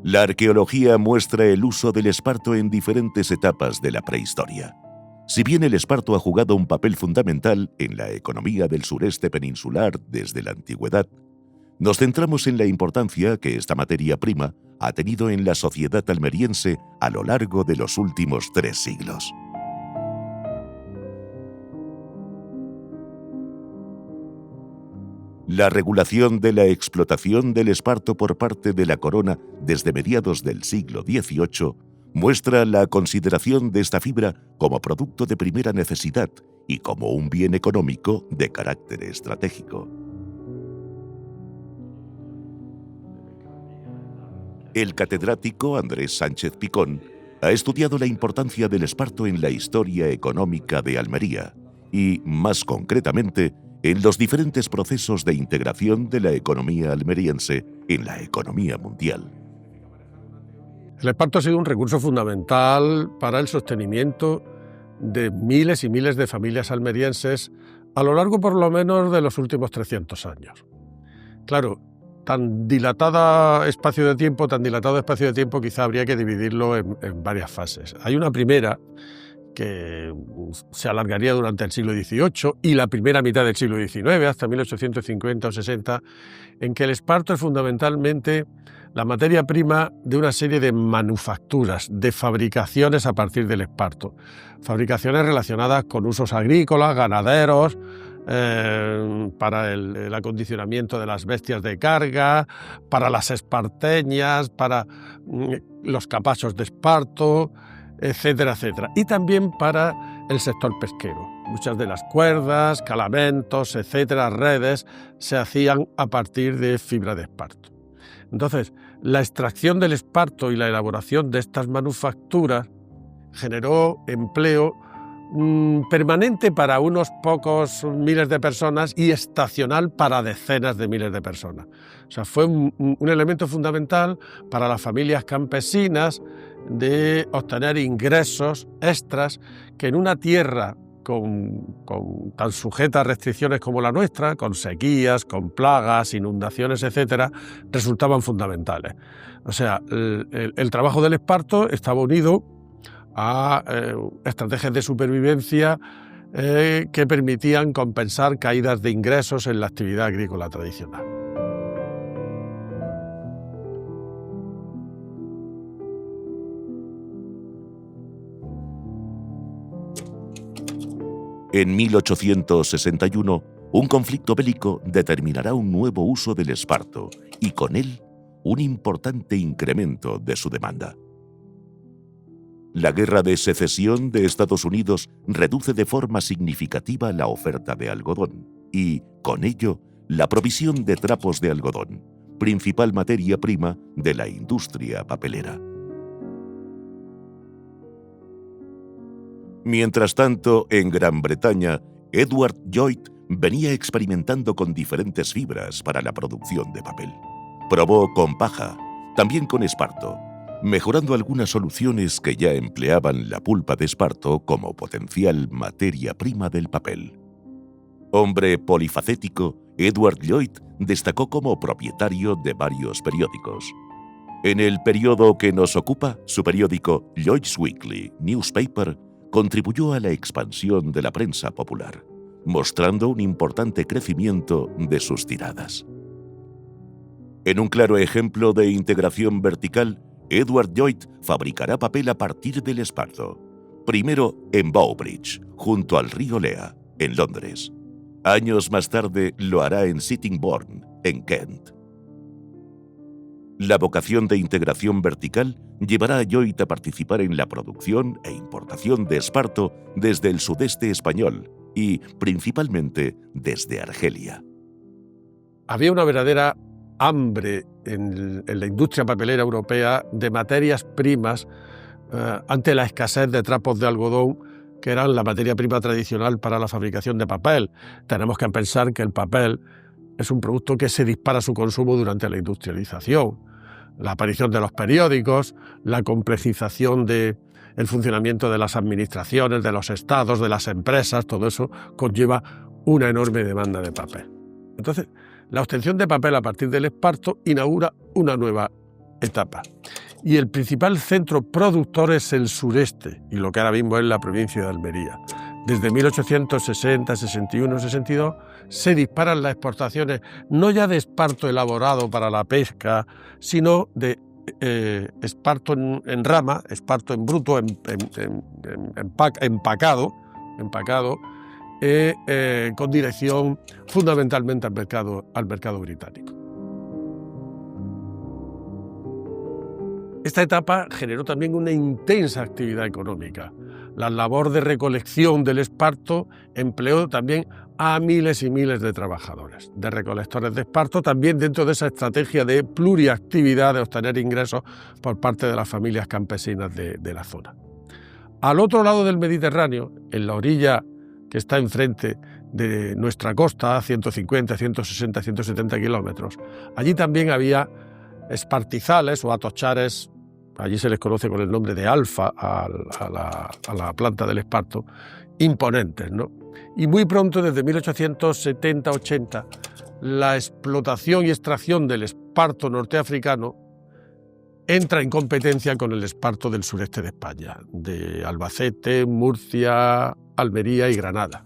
La arqueología muestra el uso del esparto en diferentes etapas de la prehistoria. Si bien el esparto ha jugado un papel fundamental en la economía del sureste peninsular desde la antigüedad, nos centramos en la importancia que esta materia prima ha tenido en la sociedad almeriense a lo largo de los últimos 3 siglos. La regulación de la explotación del esparto por parte de la corona desde mediados del siglo XVIII muestra la consideración de esta fibra como producto de primera necesidad y como un bien económico de carácter estratégico. El catedrático Andrés Sánchez Picón ha estudiado la importancia del esparto en la historia económica de Almería y, más concretamente, en los diferentes procesos de integración de la economía almeriense en la economía mundial. El esparto ha sido un recurso fundamental para el sostenimiento de miles y miles de familias almerienses a lo largo por lo menos de los últimos 300 años. Claro, tan dilatado espacio de tiempo, quizá habría que dividirlo en varias fases. Hay una primera que se alargaría durante el siglo XVIII y la primera mitad del siglo XIX, hasta 1850 o 60, en que el esparto es fundamentalmente la materia prima de una serie de manufacturas, de fabricaciones a partir del esparto. Fabricaciones relacionadas con usos agrícolas, ganaderos, para el acondicionamiento de las bestias de carga, para las esparteñas, para los capachos de esparto, etcétera, etcétera. Y también para el sector pesquero. Muchas de las cuerdas, calamentos, etcétera, redes, se hacían a partir de fibra de esparto. Entonces, la extracción del esparto y la elaboración de estas manufacturas generó empleo permanente para unos pocos miles de personas y estacional para decenas de miles de personas. O sea, fue un elemento fundamental para las familias campesinas de obtener ingresos extras que en una tierra tan sujeta a restricciones como la nuestra, con sequías, con plagas, inundaciones, etcétera, resultaban fundamentales. O sea, el trabajo del esparto estaba unido a estrategias de supervivencia que permitían compensar caídas de ingresos en la actividad agrícola tradicional. En 1861, un conflicto bélico determinará un nuevo uso del esparto y con él un importante incremento de su demanda. La Guerra de Secesión de Estados Unidos reduce de forma significativa la oferta de algodón y, con ello, la provisión de trapos de algodón, principal materia prima de la industria papelera. Mientras tanto, en Gran Bretaña, Edward Lloyd venía experimentando con diferentes fibras para la producción de papel. Probó con paja, también con esparto, mejorando algunas soluciones que ya empleaban la pulpa de esparto como potencial materia prima del papel. Hombre polifacético, Edward Lloyd destacó como propietario de varios periódicos. En el periodo que nos ocupa, su periódico Lloyd's Weekly Newspaper contribuyó a la expansión de la prensa popular, mostrando un importante crecimiento de sus tiradas. En un claro ejemplo de integración vertical, Edward Lloyd fabricará papel a partir del esparto, primero en Bowbridge, junto al río Lea, en Londres. Años más tarde lo hará en Sittingbourne, en Kent. La vocación de integración vertical llevará a Lloyd a participar en la producción e importación de esparto desde el sudeste español y, principalmente, desde Argelia. Había una verdadera hambre en la industria papelera europea de materias primas ante la escasez de trapos de algodón, que eran la materia prima tradicional para la fabricación de papel. Tenemos que pensar que el papel es un producto que se dispara su consumo durante la industrialización. La aparición de los periódicos, la complejización del funcionamiento de las administraciones, de los estados, de las empresas, todo eso conlleva una enorme demanda de papel. Entonces, la obtención de papel a partir del esparto inaugura una nueva etapa. Y el principal centro productor es el sureste, y lo que ahora mismo es la provincia de Almería. Desde 1860, 61, 62 se disparan las exportaciones no ya de esparto elaborado para la pesca, sino de esparto en rama, esparto en bruto, empacado, con dirección fundamentalmente al mercado británico. Esta etapa generó también una intensa actividad económica. La labor de recolección del esparto empleó también a miles y miles de trabajadores, de recolectores de esparto, también dentro de esa estrategia de pluriactividad de obtener ingresos por parte de las familias campesinas de la zona. Al otro lado del Mediterráneo, en la orilla que está enfrente de nuestra costa, a 150, 160, 170 kilómetros, allí también había espartizales o atochares. Allí se les conoce con el nombre de alfa a la planta del esparto, imponentes, ¿no? Y muy pronto, desde 1870-80, la explotación y extracción del esparto norteafricano entra en competencia con el esparto del sureste de España, de Albacete, Murcia, Almería y Granada.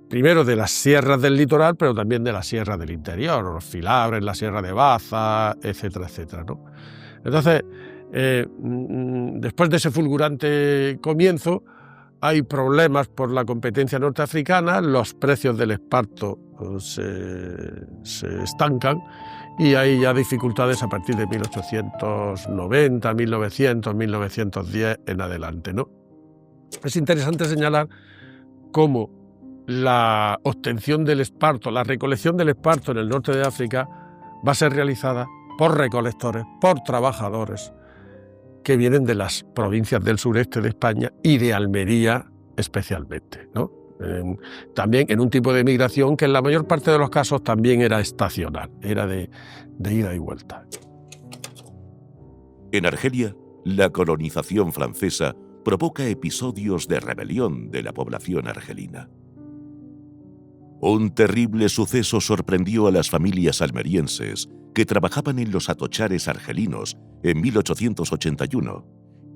Primero de las sierras del litoral, pero también de las sierras del interior, los Filabres, la Sierra de Baza, etcétera, etcétera, ¿no? Entonces, después de ese fulgurante comienzo, hay problemas por la competencia norteafricana, los precios del esparto se estancan y hay ya dificultades a partir de 1890, 1900, 1910 en adelante, ¿no? Es interesante señalar cómo la obtención del esparto, la recolección del esparto en el norte de África va a ser realizada por recolectores, por trabajadores que vienen de las provincias del sureste de España y de Almería especialmente, ¿no? También en un tipo de migración que en la mayor parte de los casos también era estacional, era de ida y vuelta. En Argelia, la colonización francesa provoca episodios de rebelión de la población argelina. Un terrible suceso sorprendió a las familias almerienses que trabajaban en los atochares argelinos en 1881,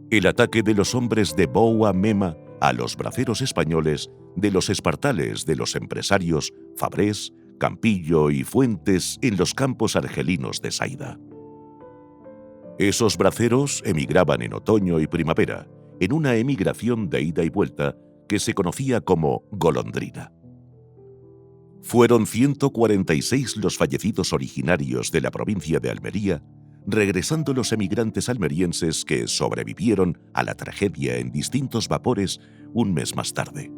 el ataque de los hombres de Boua Mema a los braceros españoles de los espartales de los empresarios Fabrés, Campillo y Fuentes en los campos argelinos de Saida. Esos braceros emigraban en otoño y primavera, en una emigración de ida y vuelta que se conocía como golondrina. Fueron 146 los fallecidos originarios de la provincia de Almería, regresando los emigrantes almerienses que sobrevivieron a la tragedia en distintos vapores un mes más tarde.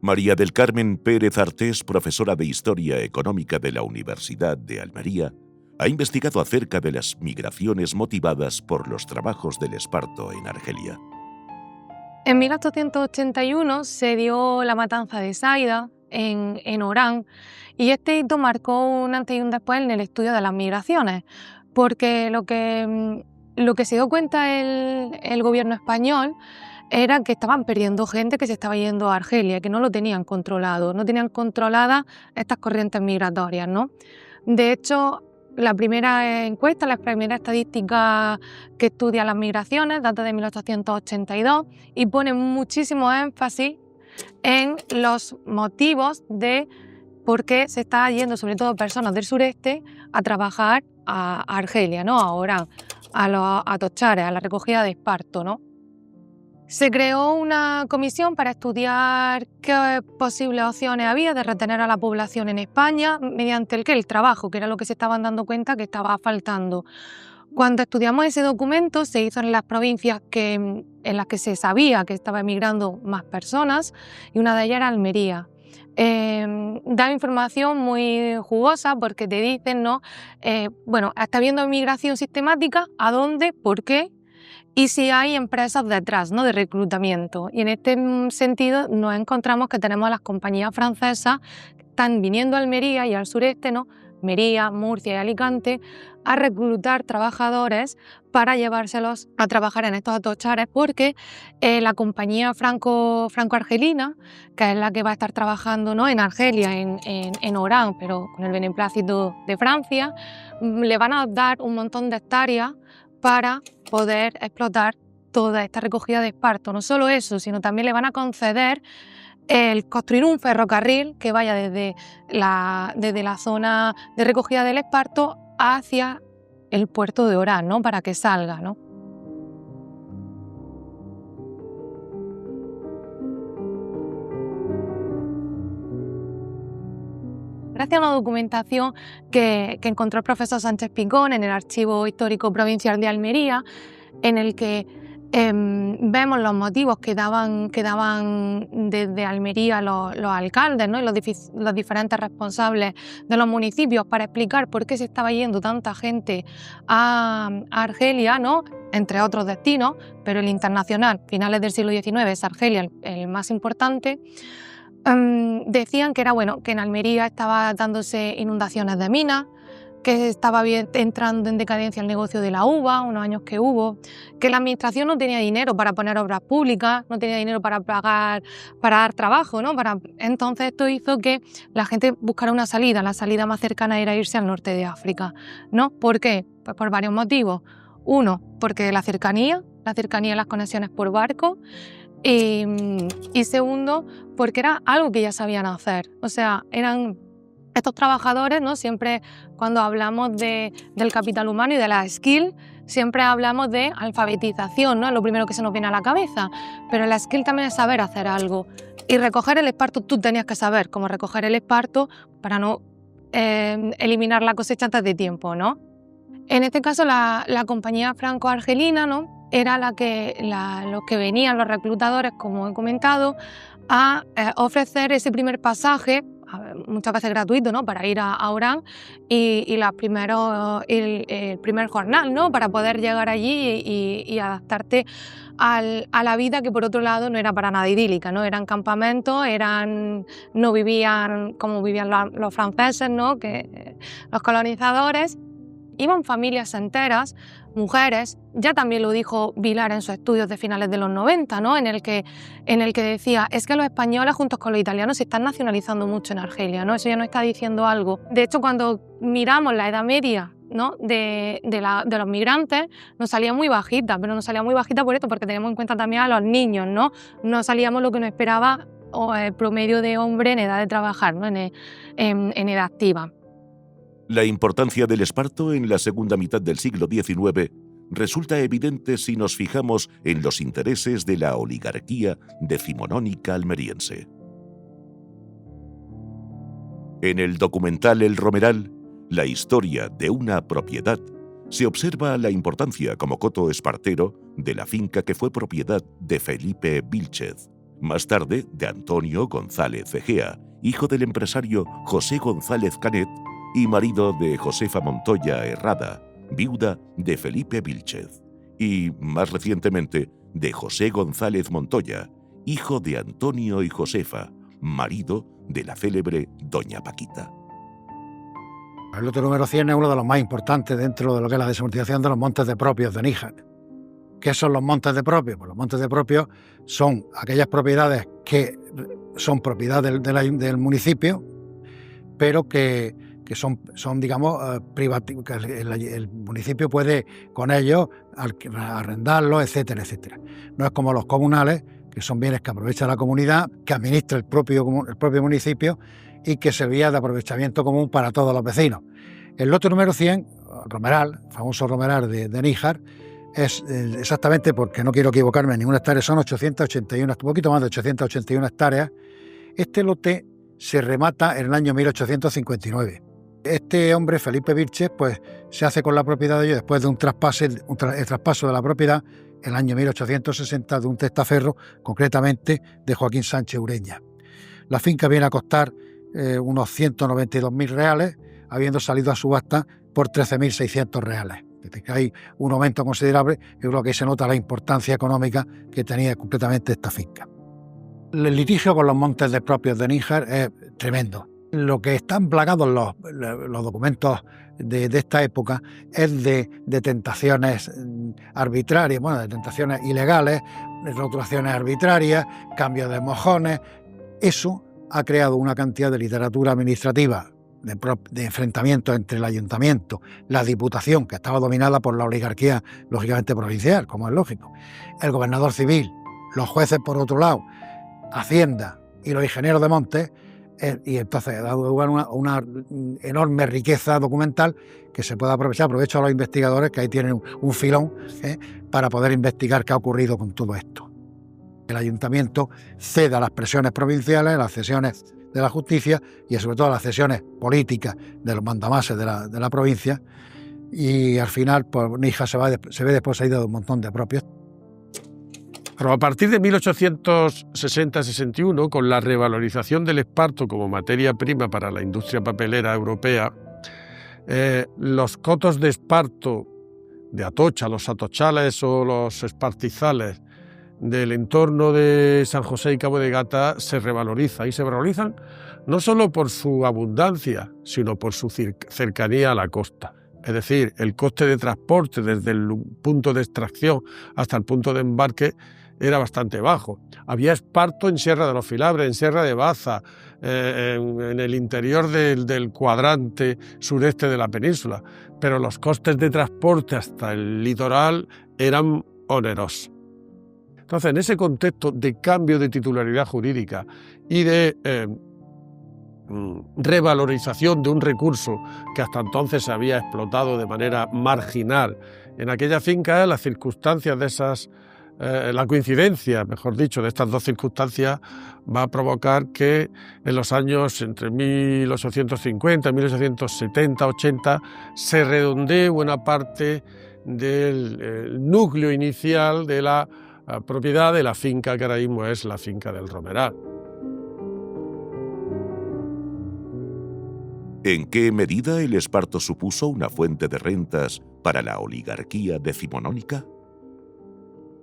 María del Carmen Pérez Artés, profesora de Historia Económica de la Universidad de Almería, ha investigado acerca de las migraciones motivadas por los trabajos del esparto en Argelia. En 1881 se dio la matanza de Saida en Orán y este hito marcó un antes y un después en el estudio de las migraciones, porque lo que se dio cuenta el gobierno español era que estaban perdiendo gente que se estaba yendo a Argelia, que no lo tenían controlado, no tenían controladas estas corrientes migratorias, ¿no? De hecho, la primera encuesta, la primera estadística que estudia las migraciones data de 1882 y pone muchísimo énfasis en los motivos de por qué se está yendo, sobre todo personas del sureste, a trabajar a Argelia, ¿no? A Orán, a los atochares, a la recogida de esparto, ¿no? Se creó una comisión para estudiar qué posibles opciones había de retener a la población en España mediante el trabajo, que era lo que se estaban dando cuenta que estaba faltando. Cuando estudiamos ese documento se hizo en las provincias en las que se sabía que estaba emigrando más personas y una de ellas era Almería. Da información muy jugosa porque te dicen, ¿no? Está habiendo migración sistemática, ¿a dónde? ¿Por qué? Y si hay empresas detrás, ¿no? De reclutamiento. Y en este sentido nos encontramos que tenemos a las compañías francesas que están viniendo a Almería y al sureste, ¿no? Almería, Murcia y Alicante, a reclutar trabajadores para llevárselos a trabajar en estos atochares, porque la compañía franco-argelina, que es la que va a estar trabajando, ¿no?, en Argelia, en Orán, pero con el beneplácito de Francia, le van a dar un montón de hectáreas para poder explotar toda esta recogida de esparto. No solo eso, sino también le van a conceder el construir un ferrocarril que vaya desde la zona de recogida del esparto hacia el puerto de Orán, ¿no?, para que salga, ¿no? Gracias a una documentación que encontró el profesor Sánchez Picón en el Archivo Histórico Provincial de Almería, en el que vemos los motivos que daban desde Almería los alcaldes, ¿no?, y los diferentes responsables de los municipios para explicar por qué se estaba yendo tanta gente a Argelia, ¿no?, entre otros destinos, pero el internacional, finales del siglo XIX, es Argelia el más importante. Decían que era que en Almería estaba dándose inundaciones de minas, que estaba entrando en decadencia el negocio de la uva, unos años que hubo, que la administración no tenía dinero para poner obras públicas, no tenía dinero para pagar, para dar trabajo, ¿no? Entonces esto hizo que la gente buscara una salida. La salida más cercana era irse al norte de África, ¿no? ¿Por qué? Pues por varios motivos. Uno, porque la cercanía, las conexiones por barco. Y segundo, porque era algo que ya sabían hacer. O sea, eran estos trabajadores, ¿no? Siempre cuando hablamos del capital humano y de la skill, siempre hablamos de alfabetización, ¿no? Es lo primero que se nos viene a la cabeza. Pero la skill también es saber hacer algo. Y recoger el esparto, tú tenías que saber cómo recoger el esparto para no eliminar la cosecha antes de tiempo, ¿no? En este caso, la compañía franco-argelina, ¿no?, era los que venían, los reclutadores, como he comentado, a ofrecer ese primer pasaje, muchas veces gratuito, ¿no?, para ir a Orán, y el primer jornal, ¿no?, para poder llegar allí y adaptarte a la vida que, por otro lado, no era para nada idílica, ¿no? Eran campamentos, no vivían como vivían los franceses, ¿no?, los colonizadores. Iban familias enteras, mujeres. Ya también lo dijo Vilar en sus estudios de finales de los 90, ¿no?, en el que decía, es que los españoles juntos con los italianos se están nacionalizando mucho en Argelia, ¿no? Eso ya no está diciendo algo. De hecho, cuando miramos la Edad Media, ¿no?, de los migrantes, nos salía muy bajita, pero nos salía muy bajita por esto, porque tenemos en cuenta también a los niños, ¿no? No salíamos lo que nos esperaba el promedio de hombre en edad de trabajar, ¿no?, en edad activa. La importancia del esparto en la segunda mitad del siglo XIX resulta evidente si nos fijamos en los intereses de la oligarquía decimonónica almeriense. En el documental El Romeral, la historia de una propiedad, se observa la importancia como coto espartero de la finca que fue propiedad de Felipe Vílchez, más tarde de Antonio González Egea, hijo del empresario José González Canet y marido de Josefa Montoya Herrada, viuda de Felipe Vílchez, y, más recientemente, de José González Montoya, hijo de Antonio y Josefa, marido de la célebre Doña Paquita. El lote número 100 es uno de los más importantes dentro de lo que es la desamortización de los montes de propios de Níjar. ¿Qué son los montes de propios? Pues los montes de propios son aquellas propiedades que son propiedad del municipio, pero que son digamos, privativos, que el municipio puede con ellos arrendarlos, etcétera, etcétera. No es como los comunales, que son bienes que aprovecha la comunidad, que administra el propio municipio y que servía de aprovechamiento común para todos los vecinos. El lote número 100, Romeral, el famoso Romeral de Níjar, es exactamente, porque no quiero equivocarme en ninguna hectárea, son 881, un poquito más de 881 hectáreas. Este lote se remata en el año 1859. Este hombre, Felipe Vílchez, pues se hace con la propiedad de ellos después de el traspaso de la propiedad en el año 1860 de un testaferro, concretamente de Joaquín Sánchez Ureña. La finca viene a costar unos 192.000 reales, habiendo salido a subasta por 13.600 reales. Desde que hay un aumento considerable, yo creo que ahí se nota la importancia económica que tenía concretamente esta finca. El litigio con los montes de propios de Níjar es tremendo. Lo que están plagados los documentos de esta época es de tentaciones arbitrarias, bueno, de tentaciones ilegales, de rotulaciones arbitrarias, cambios de mojones. Eso ha creado una cantidad de literatura administrativa, de enfrentamientos entre el ayuntamiento, la diputación, que estaba dominada por la oligarquía, lógicamente provincial, como es lógico, el gobernador civil, los jueces por otro lado, Hacienda y los ingenieros de montes, y entonces ha dado lugar a una enorme riqueza documental que se puede aprovechar. Aprovecho a los investigadores que ahí tienen un filón para poder investigar qué ha ocurrido con todo esto. El ayuntamiento cede a las presiones provinciales, a las cesiones de la justicia y sobre todo a las cesiones políticas de los mandamases de la provincia, y al final pues, Níjar se ve desposeído de un montón de propios. Pero a partir de 1860-61, con la revalorización del esparto como materia prima para la industria papelera europea, los cotos de esparto de Atocha, los atochales o los espartizales del entorno de San José y Cabo de Gata se revalorizan, y se valorizan no solo por su abundancia, sino por su cercanía a la costa. Es decir, el coste de transporte desde el punto de extracción hasta el punto de embarque era bastante bajo. Había esparto en Sierra de los Filabres, en Sierra de Baza, en el interior del cuadrante sureste de la península, pero los costes de transporte hasta el litoral eran onerosos. Entonces, en ese contexto de cambio de titularidad jurídica y de revalorización de un recurso que hasta entonces se había explotado de manera marginal en aquella finca, las circunstancias de esas, la coincidencia, mejor dicho, de estas dos circunstancias va a provocar que en los años entre 1850 y 1870-80 se redondee buena parte del núcleo inicial de la propiedad de la finca que ahora mismo es la finca del Romeral. ¿En qué medida el esparto supuso una fuente de rentas para la oligarquía decimonónica?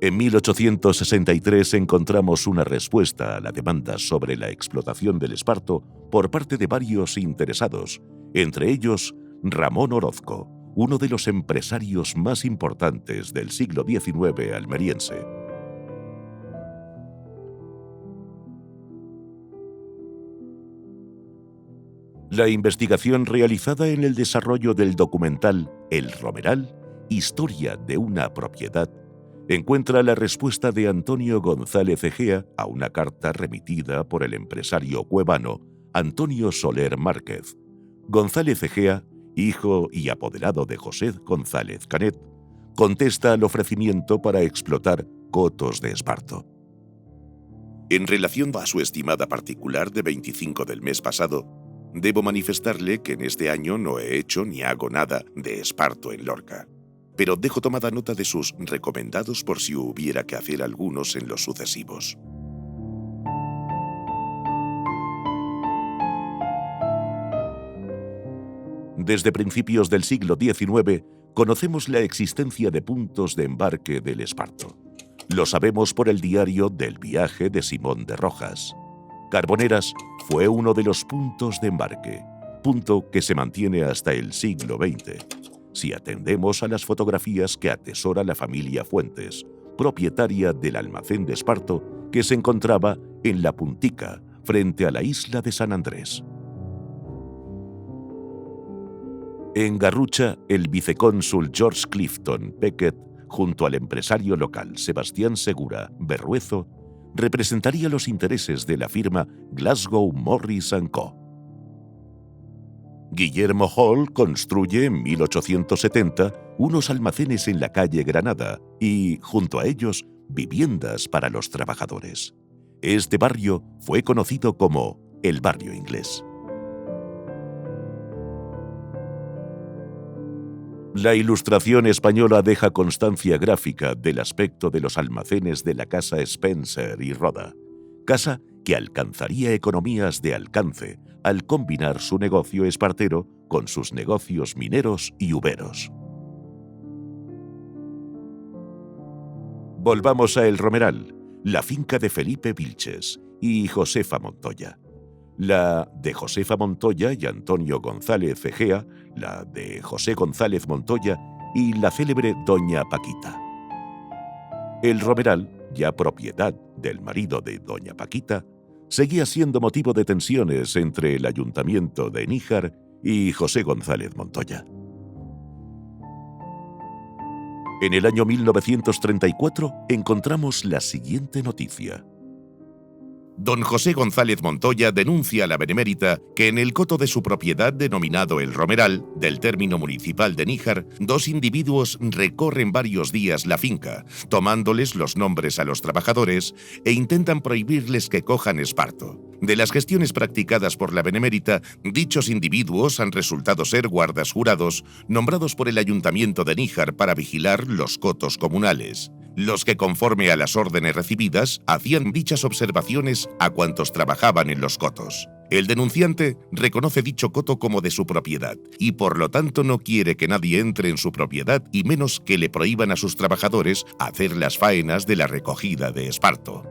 En 1863 encontramos una respuesta a la demanda sobre la explotación del esparto por parte de varios interesados, entre ellos Ramón Orozco, uno de los empresarios más importantes del siglo XIX almeriense. La investigación realizada en el desarrollo del documental El Romeral, Historia de una propiedad, encuentra la respuesta de Antonio González Egea a una carta remitida por el empresario cuevano Antonio Soler Márquez. González Egea, hijo y apoderado de José González Canet, contesta al ofrecimiento para explotar cotos de esparto. En relación a su estimada particular de 25 del mes pasado, debo manifestarle que en este año no he hecho ni hago nada de esparto en Lorca, pero dejo tomada nota de sus recomendados por si hubiera que hacer algunos en los sucesivos. Desde principios del siglo XIX conocemos la existencia de puntos de embarque del esparto. Lo sabemos por el diario del viaje de Simón de Rojas. Carboneras fue uno de los puntos de embarque, punto que se mantiene hasta el siglo XX, si atendemos a las fotografías que atesora la familia Fuentes, propietaria del almacén de esparto que se encontraba en La Puntica, frente a la isla de San Andrés. En Garrucha, el vicecónsul George Clifton Beckett, junto al empresario local Sebastián Segura Berruezo, representaría los intereses de la firma Glasgow Morris & Co. Guillermo Hall construye en 1870 unos almacenes en la calle Granada y, junto a ellos, viviendas para los trabajadores. Este barrio fue conocido como el Barrio Inglés. La Ilustración española deja constancia gráfica del aspecto de los almacenes de la casa Spencer y Roda, casa que alcanzaría economías de alcance al combinar su negocio espartero con sus negocios mineros y uberos. Volvamos a El Romeral, la finca de Felipe Vilches y Josefa Montoya. la de Josefa Montoya y Antonio González Egea, la de José González Montoya y la célebre Doña Paquita. El romeral, ya propiedad del marido de Doña Paquita, seguía siendo motivo de tensiones entre el ayuntamiento de Níjar y José González Montoya. En el año 1934 encontramos la siguiente noticia. Don José González Montoya denuncia a la Benemérita que en el coto de su propiedad denominado El Romeral, del término municipal de Níjar, 2 individuos recorren varios días la finca, tomándoles los nombres a los trabajadores e intentan prohibirles que cojan esparto. De las gestiones practicadas por la Benemérita, dichos individuos han resultado ser guardas jurados nombrados por el Ayuntamiento de Níjar para vigilar los cotos comunales, los que, conforme a las órdenes recibidas, hacían dichas observaciones a cuantos trabajaban en los cotos. El denunciante reconoce dicho coto como de su propiedad y por lo tanto no quiere que nadie entre en su propiedad y menos que le prohíban a sus trabajadores hacer las faenas de la recogida de esparto.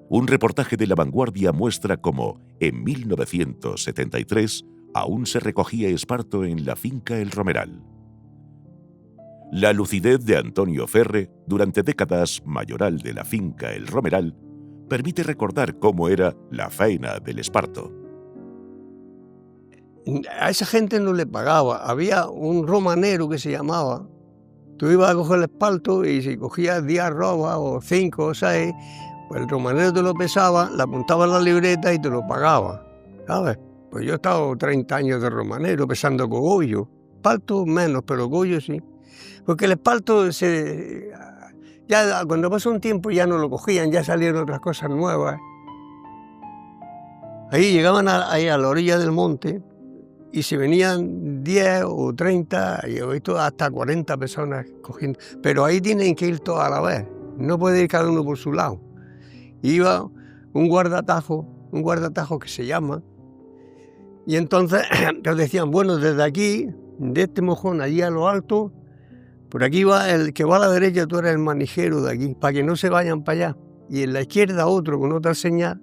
Un reportaje de La Vanguardia muestra cómo, en 1973, aún se recogía esparto en la finca El Romeral. La lucidez de Antonio Ferre, durante décadas mayoral de la finca El Romeral, permite recordar cómo era la faena del esparto. A esa gente no le pagaba. Había un romanero que se llamaba. Tú ibas a coger el esparto y si cogías 10 arrobas o 5 o 6, pues el romanero te lo pesaba, le apuntaba en la libreta y te lo pagaba, ¿sabes? Pues yo he estado 30 años de romanero pesando cogollo. Esparto menos, pero cogollo sí. Porque el esparto, ya cuando pasó un tiempo ya no lo cogían, ya salieron otras cosas nuevas. Ahí llegaban ahí a la orilla del monte y se venían 10 o 30, y he visto hasta 40 personas cogiendo. Pero ahí tienen que ir todas a la vez, no puede ir cada uno por su lado. Iba un guardatajo que se llama, y entonces nos decían, bueno, desde aquí, de este mojón allí a lo alto, por aquí va el que va a la derecha, tú eres el manijero de aquí, para que no se vayan para allá. Y en la izquierda otro con otra señal,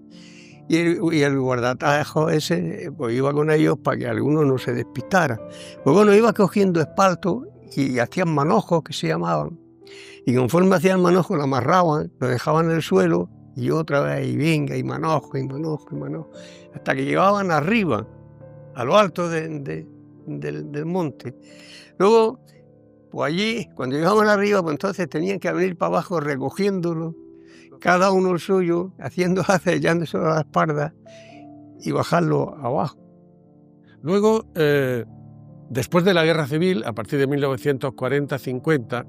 y el guardatajo ese pues iba con ellos para que alguno no se despistara. Pues bueno, iba cogiendo esparto y hacían manojos que se llamaban. Y conforme hacían manojos lo amarraban, lo dejaban en el suelo y otra vez, y venga, y manojo, y manojo, y manojo, hasta que llegaban arriba, a lo alto del monte. Luego, pues allí, cuando llegaban arriba, pues entonces tenían que venir para abajo recogiéndolo, cada uno el suyo, echándose a la espalda y bajarlo abajo. Luego, después de la Guerra Civil, a partir de 1940-50,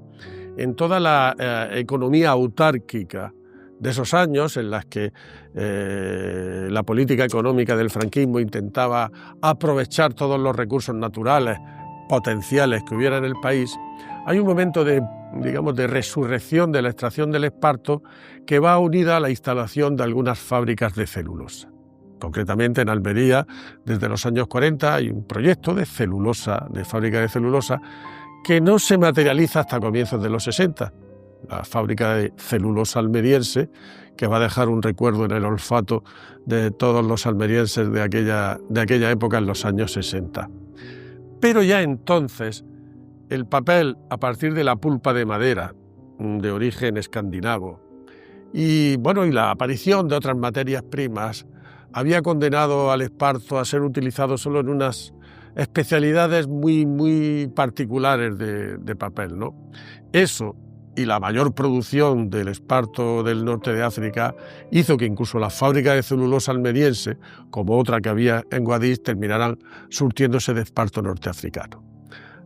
en toda la economía autárquica de esos años, en las que la política económica del franquismo intentaba aprovechar todos los recursos naturales potenciales que hubiera en el país, hay un momento de resurrección de la extracción del esparto que va unida a la instalación de algunas fábricas de celulosa. Concretamente en Almería, desde los años 40, hay un proyecto de celulosa, de fábrica de celulosa, que no se materializa hasta comienzos de los 60. La fábrica de celulosa almeriense, que va a dejar un recuerdo en el olfato de todos los almerienses de aquella época en los años 60. Pero ya entonces, el papel, a partir de la pulpa de madera, de origen escandinavo, y la aparición de otras materias primas, había condenado al esparto a ser utilizado solo en unas especialidades muy, muy particulares de papel, ¿no? Eso y la mayor producción del esparto del norte de África hizo que incluso la fábrica de celulosa almeriense, como otra que había en Guadix, terminaran surtiéndose de esparto norteafricano.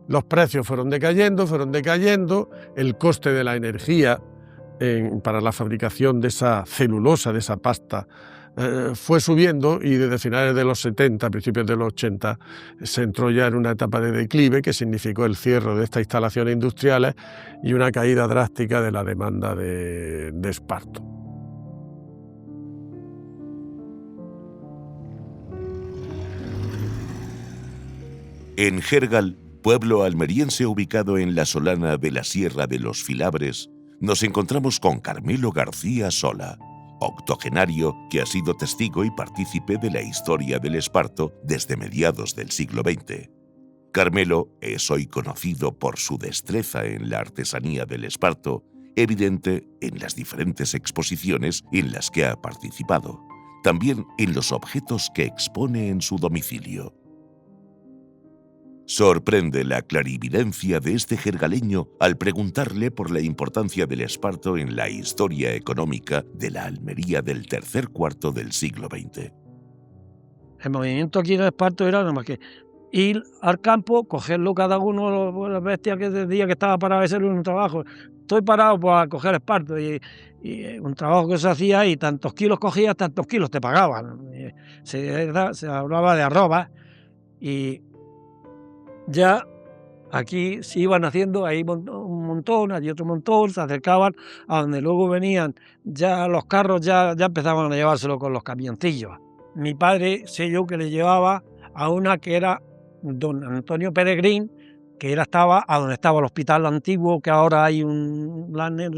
Los precios fueron decayendo, el coste de la energía para la fabricación de esa celulosa, de esa pasta, fue subiendo y desde finales de los 70, principios de los 80, se entró ya en una etapa de declive que significó el cierre de estas instalaciones industriales y una caída drástica de la demanda de esparto. En Jergal, pueblo almeriense ubicado en la solana de la Sierra de los Filabres, nos encontramos con Carmelo García Sola, octogenario que ha sido testigo y partícipe de la historia del esparto desde mediados del siglo XX. Carmelo es hoy conocido por su destreza en la artesanía del esparto, evidente en las diferentes exposiciones en las que ha participado, también en los objetos que expone en su domicilio. Sorprende la clarividencia de este jergaleño al preguntarle por la importancia del esparto en la historia económica de la Almería del tercer cuarto del siglo XX. El movimiento aquí en el esparto era nada más que ir al campo, cogerlo cada uno, las bestias que decía que estaba parado, hacer un trabajo. Estoy parado para coger esparto y un trabajo que se hacía y tantos kilos cogías, tantos kilos te pagaban. Se hablaba de arrobas y ya aquí se iban haciendo ahí un montón, allí otro montón, se acercaban a donde luego venían ya los carros, ya empezaban a llevárselo con los camioncillos. Mi padre, sé yo que le llevaba a una que era don Antonio Peregrín, que estaba a donde estaba el hospital antiguo, que ahora hay un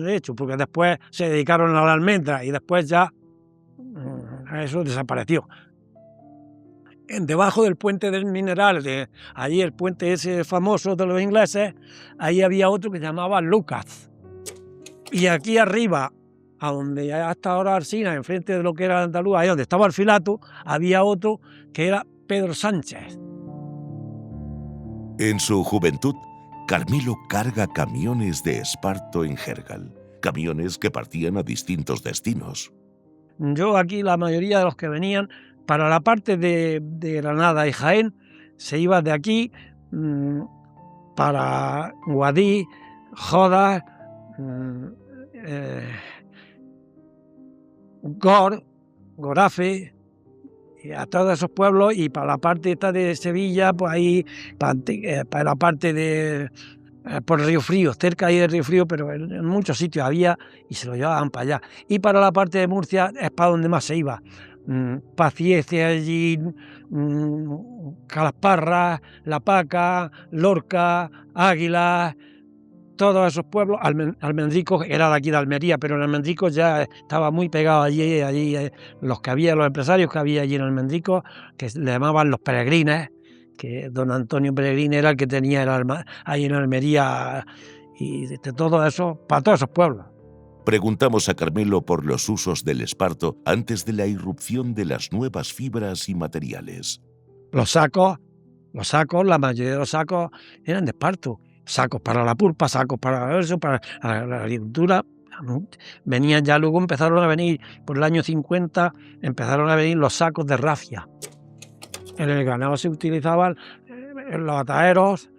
hecho, porque después se dedicaron a la almendra y después ya eso desapareció. Debajo del puente del Mineral, allí el puente ese famoso de los ingleses, ahí había otro que se llamaba Lucas. Y aquí arriba, a donde hasta ahora Alsina, enfrente de lo que era Andaluz, ahí donde estaba el Filato, había otro que era Pedro Sánchez. En su juventud, Carmelo carga camiones de esparto en Jergal, camiones que partían a distintos destinos. Yo aquí, la mayoría de los que venían para la parte de Granada y Jaén, se iba de aquí para Guadí, Jodas, Gorafe, y a todos esos pueblos, y para la parte esta de Sevilla, pues ahí, para la parte de por Río Frío, cerca ahí del Río Frío, pero en muchos sitios había y se lo llevaban para allá. Y para la parte de Murcia es para donde más se iba. Paciencia allí, Calasparra, La Paca, Lorca, Águilas, todos esos pueblos. Almendricos era de aquí de Almería, pero en Almendricos ya estaba muy pegado allí los empresarios que había allí en Almendricos, que le llamaban los peregrines, que don Antonio Peregrín era el que tenía ahí en Almería, y de todo eso, para todos esos pueblos. Preguntamos a Carmelo por los usos del esparto antes de la irrupción de las nuevas fibras y materiales. Los sacos, la mayoría de los sacos eran de esparto. Sacos para la pulpa, sacos para eso, para la agricultura. Venían ya, luego empezaron a venir, por el año 50, empezaron a venir los sacos de rafia. En el ganado se utilizaban los ataderos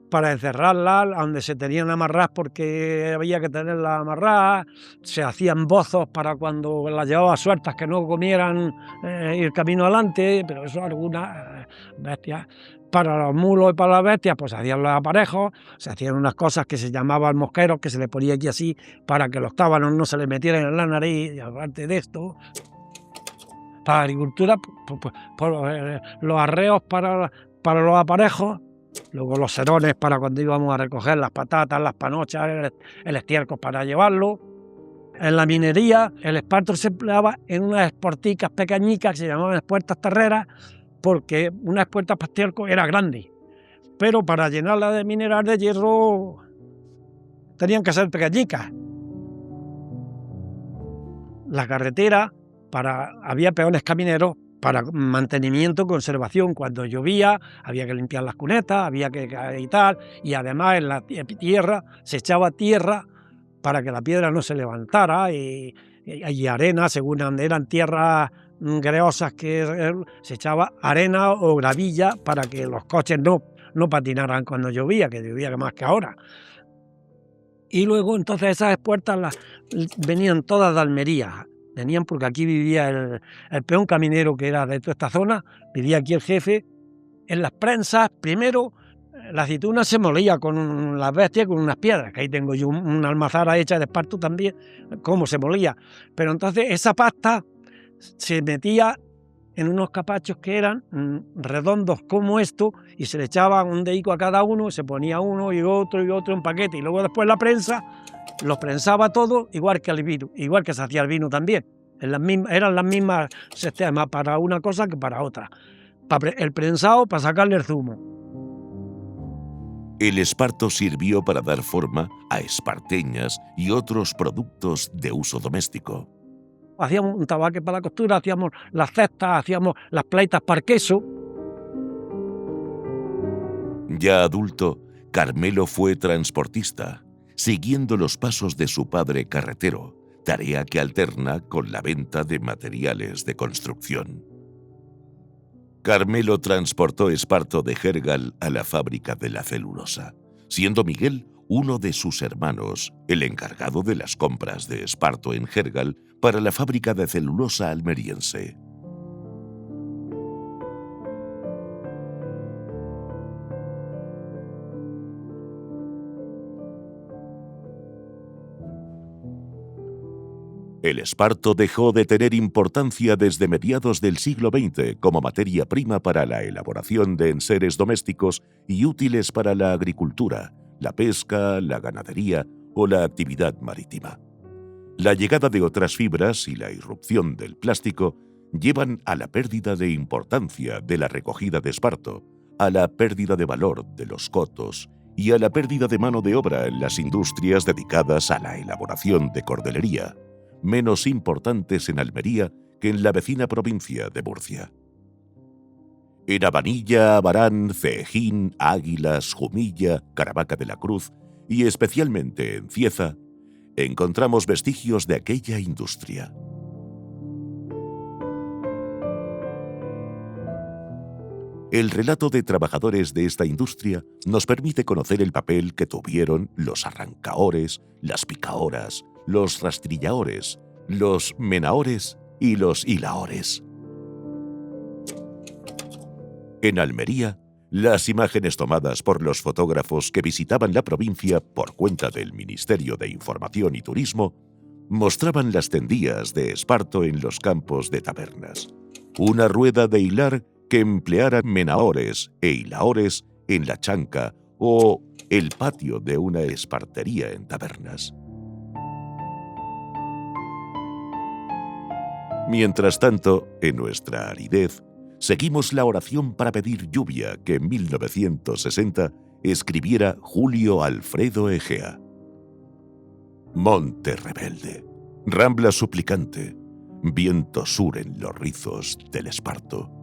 para encerrarlas, donde se tenían amarradas porque había que tenerlas amarradas. Se hacían bozos para cuando las llevaba sueltas que no comieran ir camino adelante, pero eso algunas bestias. Para los mulos y para las bestias, pues se hacían los aparejos, se hacían unas cosas que se llamaban mosqueros, que se le ponía aquí así para que los tábanos no se le metieran en la nariz, y aparte de esto. Para la agricultura, los arreos para los aparejos, luego los serones para cuando íbamos a recoger las patatas, las panochas, el estiércol para llevarlo. En la minería, el esparto se empleaba en unas espuerticas pequeñicas que se llamaban espuertas terreras, porque una espuerta para estiércol era grande, pero para llenarla de mineral de hierro tenían que ser pequeñicas. La carretera, había peones camineros para mantenimiento, conservación. Cuando llovía había que limpiar las cunetas, había que y tal, y además en la tierra se echaba tierra para que la piedra no se levantara, y arena, según eran tierras greosas, que se echaba arena o gravilla para que los coches no patinaran cuando llovía, que llovía más que ahora. Y luego entonces esas espuertas venían todas de Almería. Venían porque aquí vivía el peón caminero que era de toda esta zona, vivía aquí el jefe. En las prensas, primero, la aceituna se molía con las bestias, con unas piedras, que ahí tengo yo una almazara hecha de esparto también, cómo se molía. Pero entonces esa pasta se metía en unos capachos que eran redondos como esto, y se le echaba un dedico a cada uno, se ponía uno y otro en paquete, y luego después la prensa lo prensaba todo, igual que el vino, igual que se hacía el vino también. Eran las mismas sistemas para una cosa que para otra. El prensado para sacarle el zumo. El esparto sirvió para dar forma a esparteñas y otros productos de uso doméstico. Hacíamos un tabaque para la costura, hacíamos las cestas, hacíamos las plaitas para el queso. Ya adulto, Carmelo fue transportista, siguiendo los pasos de su padre carretero, tarea que alterna con la venta de materiales de construcción. Carmelo transportó esparto de Jergal a la fábrica de la celulosa, siendo Miguel uno de sus hermanos, el encargado de las compras de esparto en Jergal para la fábrica de celulosa almeriense. El esparto dejó de tener importancia desde mediados del siglo XX como materia prima para la elaboración de enseres domésticos y útiles para la agricultura, la pesca, la ganadería o la actividad marítima. La llegada de otras fibras y la irrupción del plástico llevan a la pérdida de importancia de la recogida de esparto, a la pérdida de valor de los cotos y a la pérdida de mano de obra en las industrias dedicadas a la elaboración de cordelería, menos importantes en Almería que en la vecina provincia de Murcia. En Abanilla, Abarán, Ceejín, Águilas, Jumilla, Caravaca de la Cruz y especialmente en Cieza, encontramos vestigios de aquella industria. El relato de trabajadores de esta industria nos permite conocer el papel que tuvieron los arrancaores, las picaoras, los rastrillaores, los menaores y los hilaores. En Almería, las imágenes tomadas por los fotógrafos que visitaban la provincia por cuenta del Ministerio de Información y Turismo mostraban las tendías de esparto en los campos de tabernas, una rueda de hilar que empleara menaores e hilaores en la chanca o el patio de una espartería en tabernas. Mientras tanto, en nuestra aridez, seguimos la oración para pedir lluvia que en 1960 escribiera Julio Alfredo Egea. Monte rebelde, rambla suplicante, viento sur en los rizos del esparto.